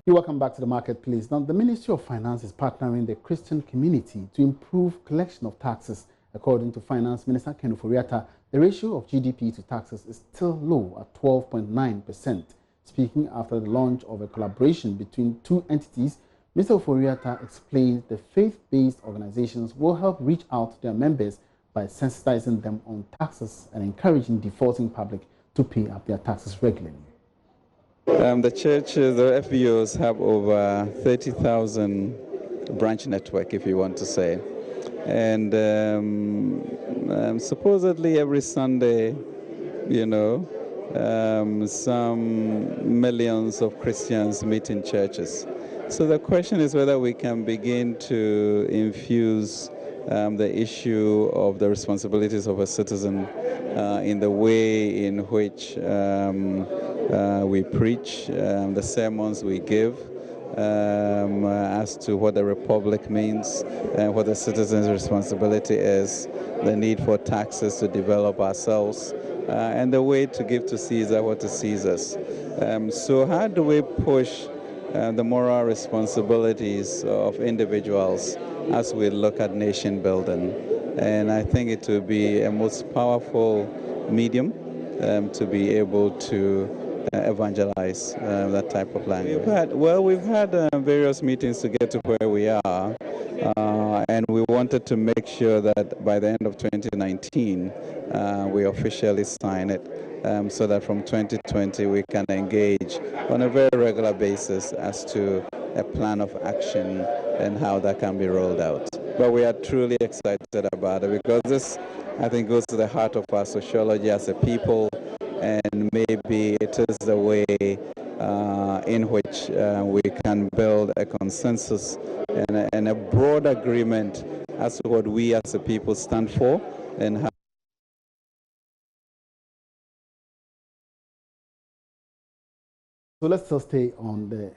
You're welcome back to the marketplace. Now, the Ministry of Finance is partnering the Christian community to improve collection of taxes. According to Finance Minister Ken Ofori-Atta, the ratio of GDP to taxes is still low at 12.9%. Speaking after the launch of a collaboration between two entities, Mr. Ofori-Atta explained the faith-based organizations will help reach out to their members by sensitizing them on taxes and encouraging defaulting public to pay up their taxes regularly. The churches, the FBOs have over 30,000 branch network, if you want to say. And supposedly every Sunday, some millions of Christians meet in churches. So the question is whether we can begin to infuse the issue of the responsibilities of a citizen in the way in which we preach, the sermons we give, as to what the republic means and what the citizen's responsibility is, the need for taxes to develop ourselves, and the way to give to Caesar what to Caesar's. So how do we push the moral responsibilities of individuals as we look at nation building? And I think it will be a most powerful medium to be able to evangelize that type of language. We've had various meetings to get to where we are, and we wanted to make sure that by the end of 2019 we officially sign it, so that from 2020 we can engage on a very regular basis as to a plan of action and how that can be rolled out. But we are truly excited about it because this, I think, goes to the heart of our sociology as a people, and maybe it is the way in which we can build a consensus and a broad agreement as to what we as a people stand for and how. So let's still stay on the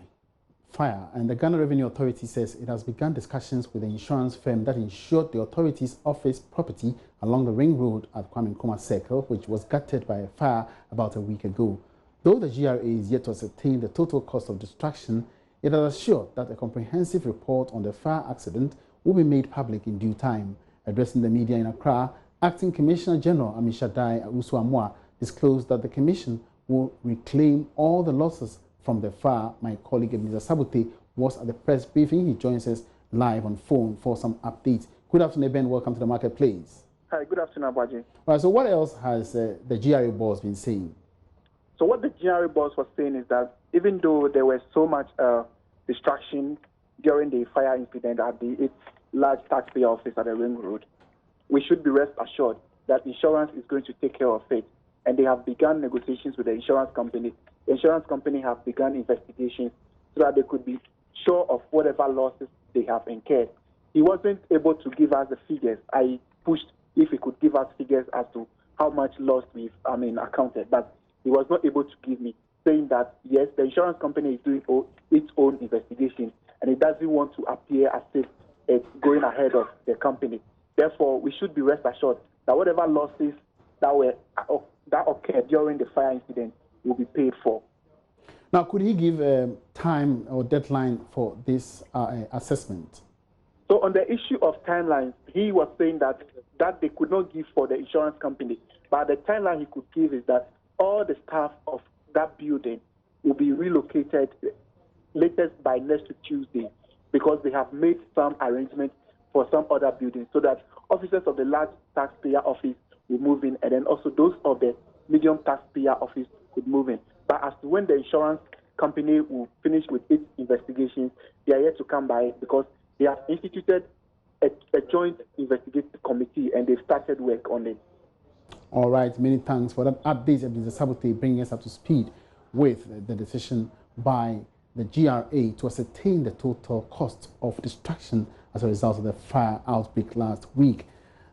fire. And the Ghana Revenue Authority says it has begun discussions with the insurance firm that insured the authority's office property along the Ring Road at Kwame Nkrumah Circle, which was gutted by a fire about a week ago. Though the GRA is yet to ascertain the total cost of destruction, it has assured that a comprehensive report on the fire accident will be made public in due time. Addressing the media in Accra, Acting Commissioner General Amishadai Awusu-Amoah disclosed that the Commission will reclaim all the losses from the fire. My colleague Ebenezer Sabute was at the press briefing. He joins us live on phone for some updates. Good afternoon, Ben. Welcome to the marketplace. Hi, good afternoon, Abaji. All right, so what else has the GRA boss been saying? So what the GRA boss was saying is that even though there was so much destruction during the fire incident at its large taxpayer office at the Ring Road, we should be rest assured that insurance is going to take care of it. And they have begun negotiations with the insurance company. The insurance company have begun investigations so that they could be sure of whatever losses they have incurred. He wasn't able to give us the figures. I pushed if he could give us figures as to how much loss we've accounted, but he was not able to give me, saying that yes, the insurance company is doing its own investigation and it doesn't want to appear as if it's going ahead of the company. Therefore, we should be rest assured that whatever losses that occurred during the fire incident will be paid for. Now, could he give a time or deadline for this assessment? So on the issue of timelines, he was saying that they could not give for the insurance company, but the timeline he could give is that all the staff of that building will be relocated latest by next Tuesday, because they have made some arrangements for some other buildings so that officers of the large taxpayer office will move in, and then also those of the medium taxpayer office could move in. But as to when the insurance company will finish with its investigations, they are yet to come by, because they have instituted a joint investigative committee and they've started work on it. All right, many thanks for that update. Ebenezer Sabute bringing us up to speed with the decision by the GRA to ascertain the total cost of destruction as a result of the fire outbreak last week.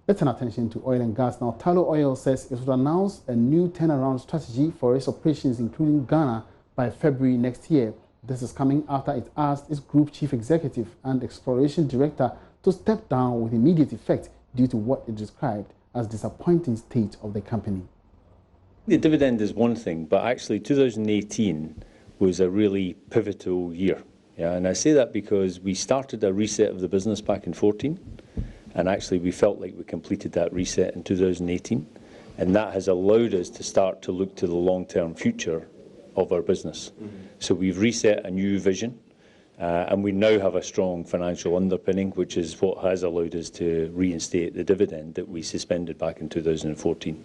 Let's turn attention to oil and gas now. Tullow Oil says it will announce a new turnaround strategy for its operations, including Ghana, by February next year. This is coming after it asked its group chief executive and exploration director to step down with immediate effect due to what it described as disappointing state of the company. The dividend is one thing, but actually 2018 was a really pivotal year. Yeah, and I say that because we started a reset of the business back in 2014, and actually we felt like we completed that reset in 2018, and that has allowed us to start to look to the long-term future of our business. So we've reset a new vision, and we now have a strong financial underpinning, which is what has allowed us to reinstate the dividend that we suspended back in 2014.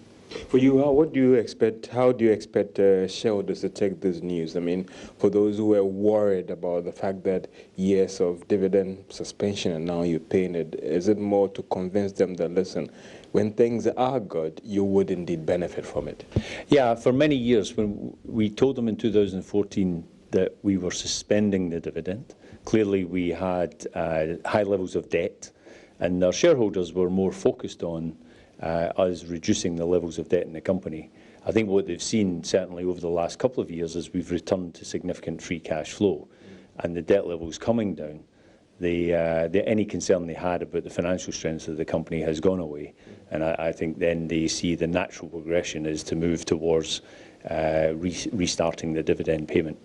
For you, what do you expect? How do you expect shareholders to take this news? I mean, for those who were worried about the fact that years of dividend suspension and now you're paying it, is it more to convince them that, listen, when things are good, you would indeed benefit from it? Yeah, for many years, when we told them in 2014 that we were suspending the dividend, clearly we had high levels of debt, and our shareholders were more focused on us reducing the levels of debt in the company. I think what they've seen, certainly over the last couple of years, is we've returned to significant free cash flow, and the debt levels coming down. Any concern they had about the financial strength of the company has gone away, and I think then they see the natural progression is to move towards restarting the dividend payment.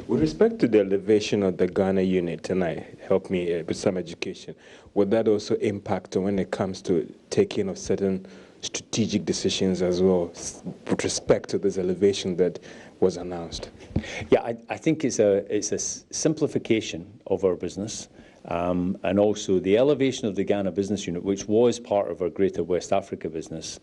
With respect to the elevation of the Ghana unit, and help me with some education, would that also impact when it comes to taking of certain strategic decisions as well with respect to this elevation that was announced? Yeah, I think it's a simplification of our business, and also the elevation of the Ghana business unit, which was part of our Greater West Africa business.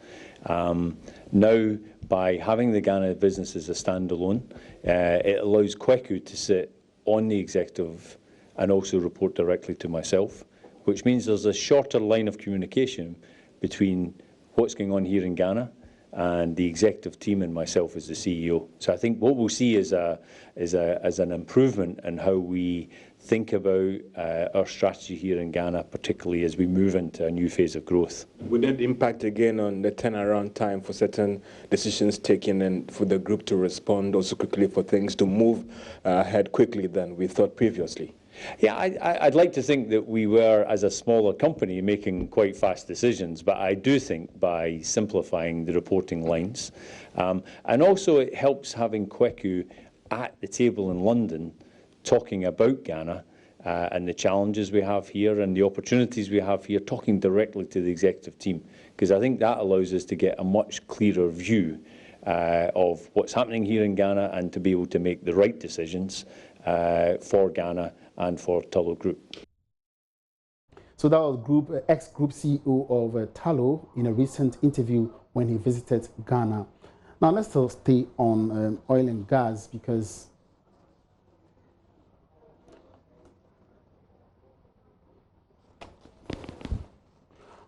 Now, by having the Ghana business as a standalone, it allows Kweku to sit on the executive and also report directly to myself, which means there's a shorter line of communication between what's going on here in Ghana and the executive team and myself as the CEO. So I think what we'll see is an improvement in how we think about our strategy here in Ghana, particularly as we move into a new phase of growth. Would that impact again on the turnaround time for certain decisions taken and for the group to respond also quickly, for things to move ahead quickly than we thought previously? Yeah, I'd like to think that we were, as a smaller company, making quite fast decisions, but I do think by simplifying the reporting lines, and also it helps having Kweku at the table in London talking about Ghana and the challenges we have here and the opportunities we have here, talking directly to the executive team, because I think that allows us to get a much clearer view of what's happening here in Ghana and to be able to make the right decisions for Ghana and for Tullow Group. So that was ex-group CEO of Tullow in a recent interview when he visited Ghana. Now let's still stay on oil and gas, because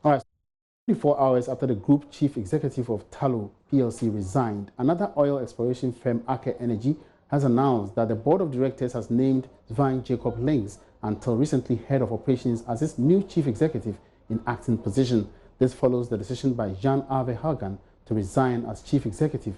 all right, 24 hours after the group chief executive of Tullow PLC resigned, another oil exploration firm, Aker Energy, has announced that the board of directors has named Svein Jacob Links, until recently head of operations, as its new chief executive in acting position. This follows the decision by Jan Arve Haugan to resign as chief executive.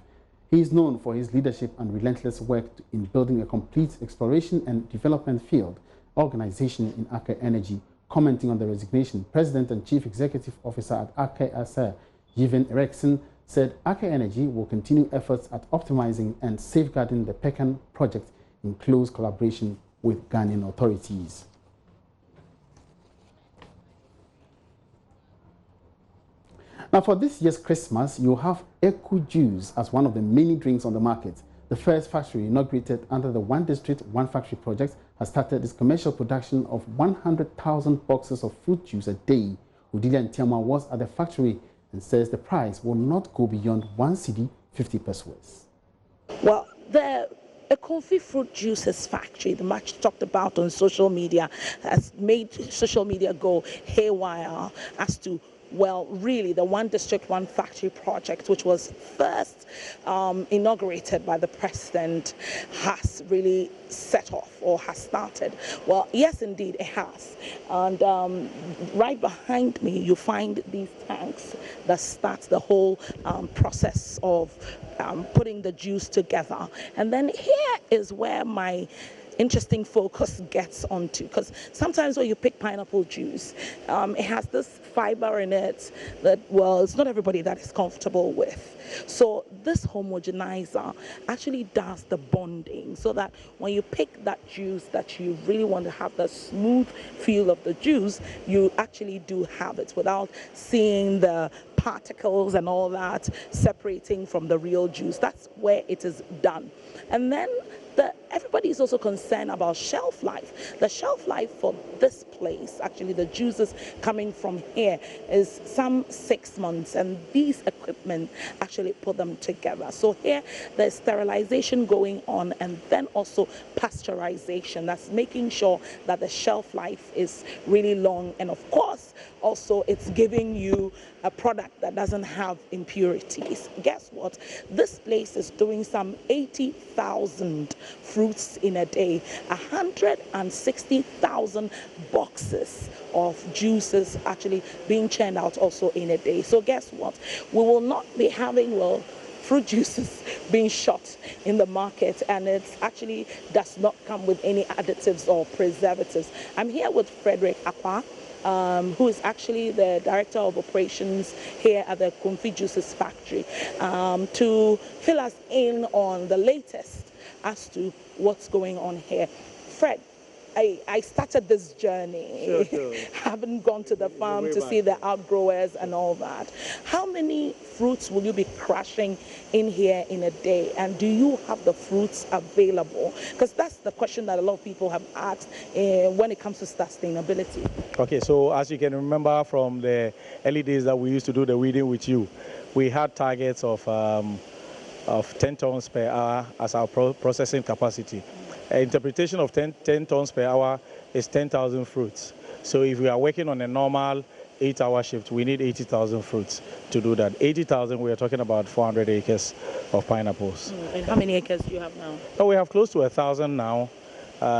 He is known for his leadership and relentless work in building a complete exploration and development field organization in Aker Energy. Commenting on the resignation, President and Chief Executive Officer at Aker ASA, Yvonne Eriksson, said Aker Energy will continue efforts at optimizing and safeguarding the Pecan project in close collaboration with Ghanaian authorities. Now, for this year's Christmas, you'll have Eku Juice as one of the many drinks on the market. The first factory inaugurated under the One District, One Factory project has started its commercial production of 100,000 boxes of fruit juice a day. Odilia Ntiama was at the factory and says the price will not go beyond 1 cedi 50 pesos. Well, the Ekonfi Fruit Juices factory, the much talked about on social media, has made social media go haywire as to, well, really the One District, One Factory project, which was first inaugurated by the president, has really set off or has started. Well, yes, indeed, it has. And right behind me, you find these tanks that start the whole process of putting the juice together. And then here is where my interesting focus gets onto, because sometimes when you pick pineapple juice, it has this fiber in it that, well, it's not everybody that is comfortable with. So this homogenizer actually does the bonding, so that when you pick that juice that you really want to have the smooth feel of the juice, you actually do have it without seeing the particles and all that separating from the real juice. That's where it is done. And then everybody is also concerned about shelf life. The shelf life for this place, actually the juices coming from here, is some 6 months, and these equipment actually put them together. So here there's sterilization going on, and then also pasteurization. That's making sure that the shelf life is really long, and of course also it's giving you a product that doesn't have impurities. Guess what? This place is doing some 80,000 fruits in a day, 160,000 boxes of juices actually being churned out also in a day. So guess what? We will not be having, well, fruit juices being shot in the market, and it actually does not come with any additives or preservatives. I'm here with Frederick Akwa, who is actually the Director of Operations here at the Kumfi Juices Factory, to fill us in on the latest as to what's going on here. Fred, I started this journey. Sure. Haven't gone to the farm to see the outgrowers and all that. How many fruits will you be crushing in here in a day? And do you have the fruits available? Because that's the question that a lot of people have asked when it comes to sustainability. Okay, so as you can remember from the early days that we used to do the weeding with you, we had targets of 10 tons per hour as our processing capacity. Interpretation of 10 tons per hour is 10,000 fruits. So if we are working on a normal 8-hour shift, we need 80,000 fruits to do that. 80,000, we are talking about 400 acres of pineapples. And how many acres do you have now? We have close to 1,000 now,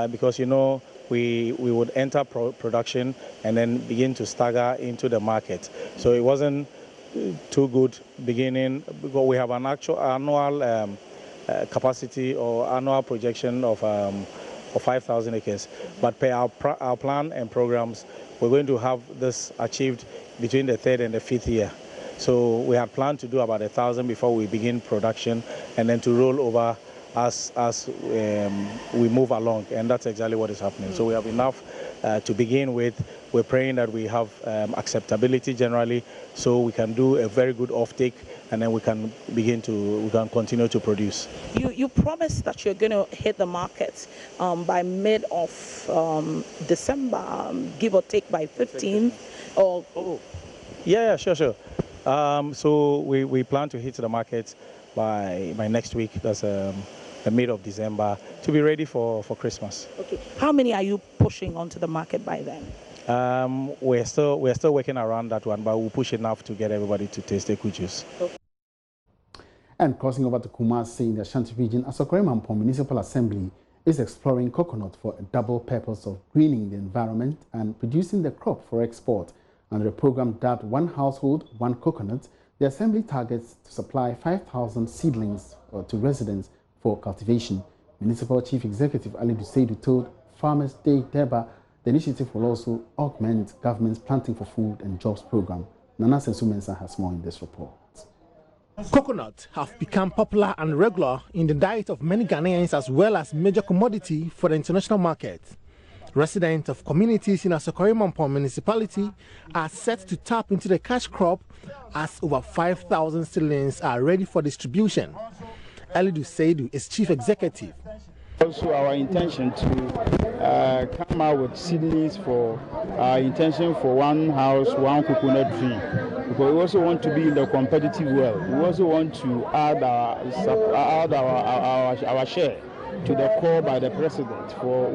because, you know, we would enter production and then begin to stagger into the market. So it wasn't too good beginning, because we have an actual annual capacity or annual projection of 5,000 acres. But per our plan and programs, we're going to have this achieved between the 3rd and the 5th year. So we had planned to do about 1,000 before we begin production, and then to roll over as we move along, and that's exactly what is happening. So we have enough to begin with. We're praying that we have acceptability generally, so we can do a very good offtake, and then we can continue to produce. You promised that you're going to hit the market by mid of December, give or take by 15th. Or Yeah, sure. So we plan to hit the market by next week. That's the mid of December, to be ready for Christmas. Okay. How many are you pushing onto the market by then? We're still working around that one, but we'll push enough to get everybody to taste the good juice. Okay. And crossing over to Kumasi in the Ashanti region, Asokore-Mampong Municipal Assembly is exploring coconut for a double purpose of greening the environment and producing the crop for export. Under a program dubbed One Household, One Coconut, the Assembly targets to supply 5,000 seedlings to residents for cultivation. Municipal Chief Executive Ali Duseidu told Farmers Day Deba the initiative will also augment government's Planting for Food and Jobs program. Nana Sensu-Mensah has more in this report. Coconuts have become popular and regular in the diet of many Ghanaians, as well as major commodity for the international market. Residents of communities in Asokore-Mampong municipality are set to tap into the cash crop, as over 5,000 seedlings are ready for distribution. Ali Duseidu is chief executive. Also, our intention to come out with seedlings for our intention for one house, one coconut tree. Because we also want to be in the competitive world. We also want to add our share to the call by the president for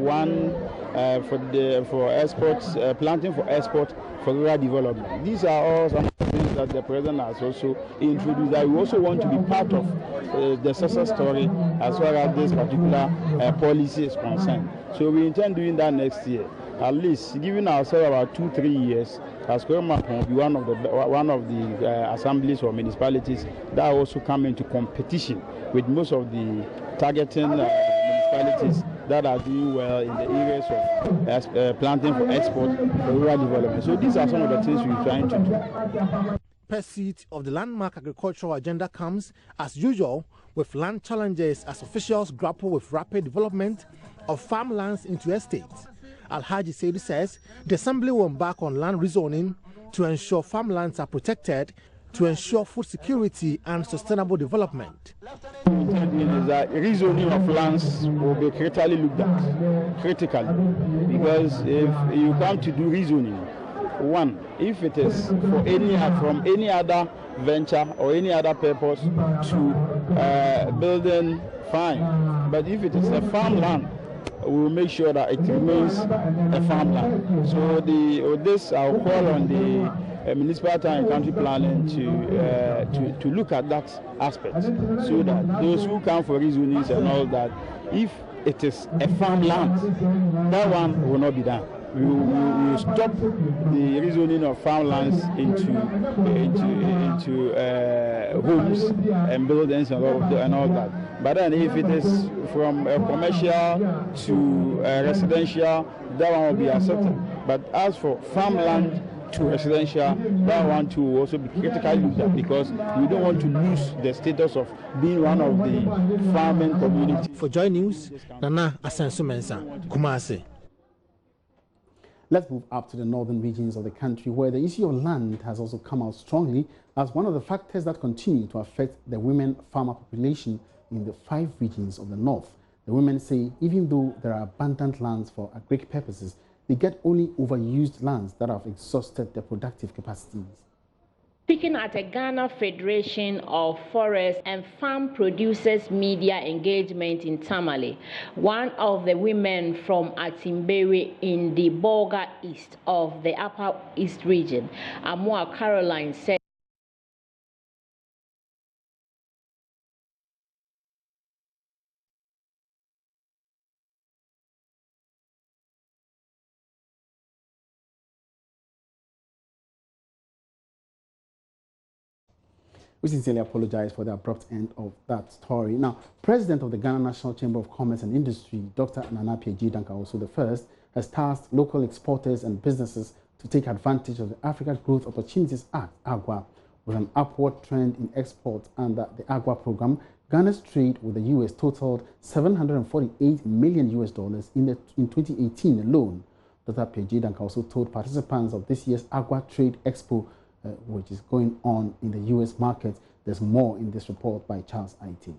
for exports, planting for export for rural development. These are all some things that the president has also introduced, that we also want to be part of the success story as far as this particular policy is concerned. So we intend doing that next year. At least giving ourselves about 2-3 years, Asokore-Mampong will be one of the assemblies or municipalities that also come into competition with most of the targeting municipalities that are doing well in the areas of planting for export, for rural development. So these are some of the things we're trying to do. Pursuit of the landmark agricultural agenda comes, as usual, with land challenges as officials grapple with rapid development of farmlands into estates. Alhaji Seidu says the Assembly will embark on land rezoning to ensure farmlands are protected, to ensure food security and sustainable development. Is that rezoning of lands will be critically looked at, because if you come to do rezoning, one, if it is for from any other venture or any other purpose to building, fine. But if it is a farmland, we will make sure that it remains a farmland. So this I'll call on the municipal town and country planning to look at that aspect, so that those who come for rezonings and all that, if it is a farmland, that one will not be done. We will stop the rezoning of farmlands into homes and buildings and all that. But then if it is from commercial to residential, that one will be accepted. But as for farmland to residential, that one too will also be critically looked at, because we don't want to lose the status of being one of the farming community. For Joy News, Nana Asensu Mensa, Kumasi. Let's move up to the northern regions of the country, where the issue of land has also come out strongly as one of the factors that continue to affect the women farmer population in the 5 regions of the north. The women say even though there are abundant lands for agric purposes, they get only overused lands that have exhausted their productive capacities. Speaking at a Ghana Federation of Forest and Farm Producers Media Engagement in Tamale, one of the women from Atimberi in the Bolga East of the Upper East region, Amua Caroline, said We sincerely apologize for the abrupt end of that story. Now, President of the Ghana National Chamber of Commerce and Industry, Dr. Nana P.G. Danka, also the first, has tasked local exporters and businesses to take advantage of the Africa Growth Opportunities Act, AGWA. With an upward trend in exports under the AGWA program, Ghana's trade with the U.S. totaled $748 million in 2018 alone. Dr. P.G. Danka also told participants of this year's AGWA Trade Expo, which is going on in the U.S. market. There's more in this report by Charles IT.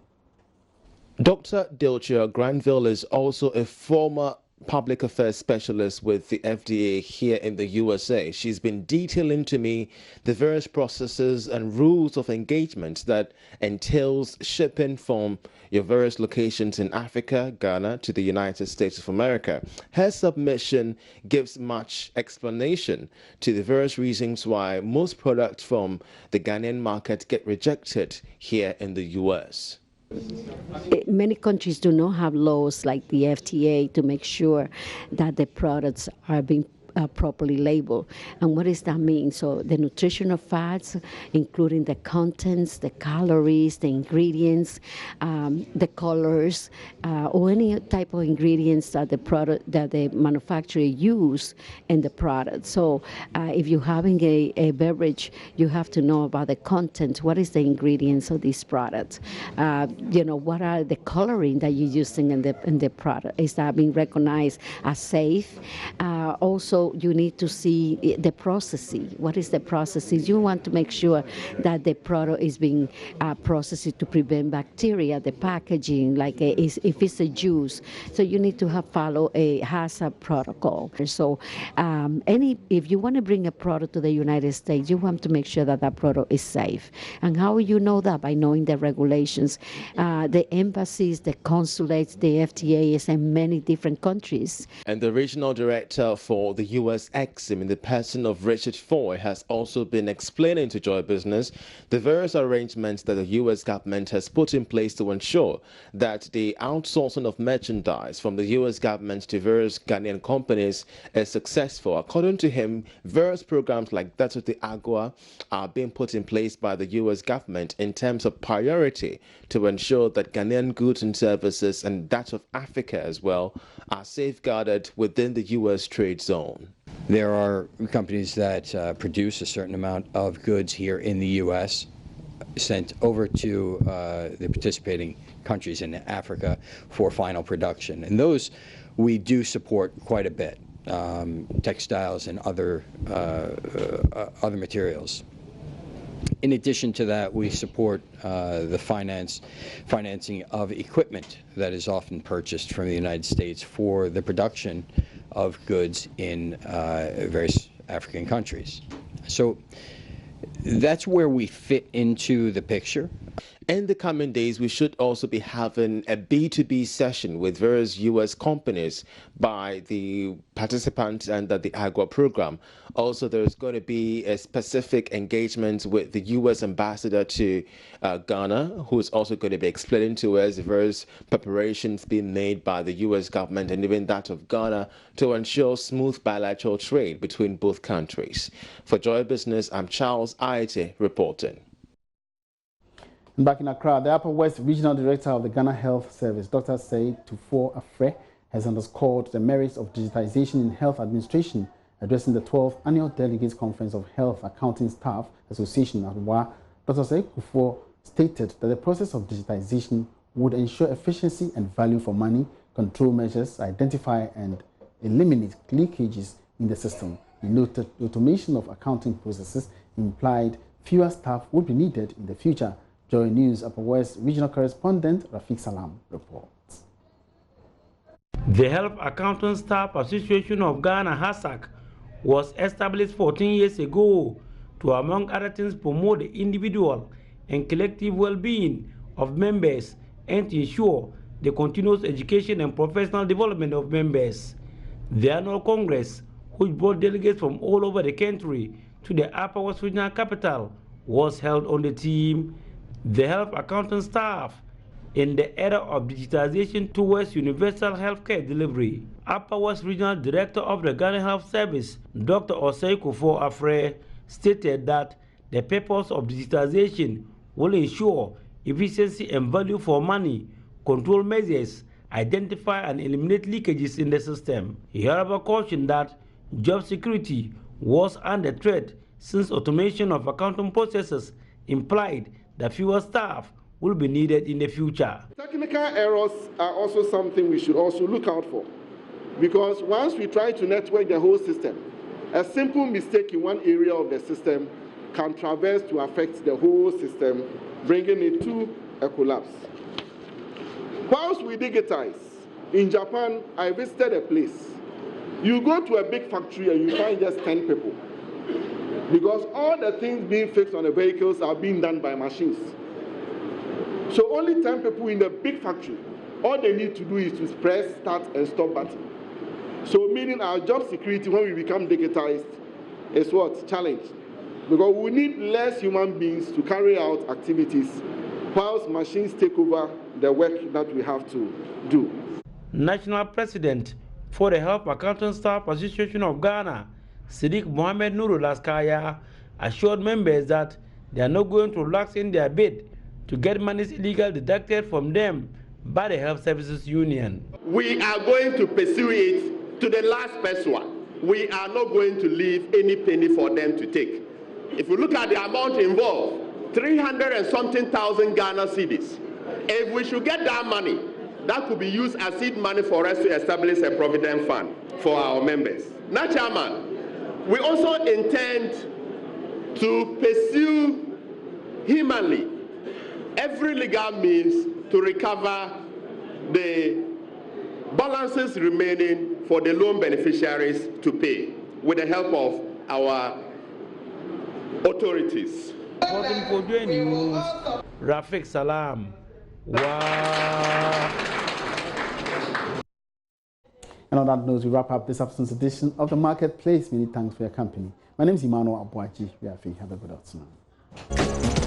Dr. Dilcher Granville is also a former public affairs specialist with the FDA here in the USA. She's been detailing to me the various processes and rules of engagement that entails shipping from your various locations in Africa, Ghana, to the United States of America. Her submission gives much explanation to the various reasons why most products from the Ghanaian market get rejected here in the US. Many countries do not have laws like the FTA to make sure that the products are being properly labeled. And what does that mean? So the nutritional facts, including the contents, the calories, the ingredients, the colors, or any type of ingredients that the product, that the manufacturer use in the product. So if you're having a beverage, you have to know about the content. What is the ingredients of this product? You know, what are the coloring that you're using in the product? Is that being recognized as safe? Also, you need to see the processing. What is the processing? You want to make sure that the product is being processed to prevent bacteria, the packaging, like if it's a juice. So you need to follow a HACCP protocol. So if you want to bring a product to the United States, you want to make sure that that product is safe. And how will you know that? By knowing the regulations. The embassies, the consulates, the FTA is in many different countries. And the regional director for the U.S. Exim in the person of Richard Foy has also been explaining to Joy Business the various arrangements that the U.S. government has put in place to ensure that the outsourcing of merchandise from the U.S. government to various Ghanaian companies is successful. According to him, various programs like that of the AGOA are being put in place by the U.S. government in terms of priority to ensure that Ghanaian goods and services and that of Africa as well are safeguarded within the U.S. trade zone. There are companies that produce a certain amount of goods here in the U.S. sent over to the participating countries in Africa for final production. And those we do support quite a bit, textiles and other materials. In addition to that, we support the financing of equipment that is often purchased from the United States for the production of goods in various African countries. So that's where we fit into the picture. In the coming days, we should also be having a B2B session with various U.S. companies by the participants under the AGOA program. Also, there's going to be a specific engagement with the U.S. ambassador to Ghana, who is also going to be explaining to us the various preparations being made by the U.S. government and even that of Ghana to ensure smooth bilateral trade between both countries. For Joy Business, I'm Charles Aite reporting. Back in Accra, the Upper West Regional Director of the Ghana Health Service, Dr. Said Tufo Afre, has underscored the merits of digitization in health administration, addressing the 12th Annual Delegates Conference of Health Accounting Staff Association at WA. Dr. Said Tufo stated that the process of digitization would ensure efficiency and value for money, control measures, identify and eliminate leakages in the system. He noted the automation of accounting processes implied fewer staff would be needed in the future. JoyNews Upper West Regional Correspondent Rafiq Salam reports. The Health Accountant Staff Association of Ghana, HASAC, was established 14 years ago to, among other things, promote the individual and collective well-being of members and to ensure the continuous education and professional development of members. The annual Congress, which brought delegates from all over the country to the Upper West Regional Capital, was held on the theme The Health Accountant Staff in the Era of Digitization Towards Universal Healthcare Delivery. Upper West Regional Director of the Ghana Health Service, Dr. Osei Kufo Afre, stated that the purpose of digitization will ensure efficiency and value for money, control measures, identify and eliminate leakages in the system. He however cautioned that job security was under threat since automation of accounting processes implied that fewer staff will be needed in the future. Technical errors are also something we should also look out for, because once we try to network the whole system, a simple mistake in one area of the system can traverse to affect the whole system, bringing it to a collapse. Whilst we digitize, in Japan, I visited a place. You go to a big factory and you find just 10 people, because all the things being fixed on the vehicles are being done by machines. So only 10 people in the big factory, all they need to do is to press start and stop button. So meaning our job security when we become digitized is what? Challenged. Because we need less human beings to carry out activities whilst machines take over the work that we have to do. National President for the Health Accountant Staff Association of Ghana, Siddiq Mohamed Nuru Laskaya, assured members that they are not going to relax in their bid to get monies illegally deducted from them by the Health Services Union. We are going to pursue it to the last person. We are not going to leave any penny for them to take. If you look at the amount involved, 300 and something thousand Ghana cedis. If we should get that money, that could be used as seed money for us to establish a provident fund for our members. Now, Chairman, we also intend to pursue humanly every legal means to recover the balances remaining for the loan beneficiaries to pay with the help of our authorities. Reporting for JoyNews, Rafiq Salam. Wow. And on that note, we wrap up this afternoon's edition of The Marketplace. Many thanks for your company. My name is Emmanuel Abuaji. Have a good afternoon.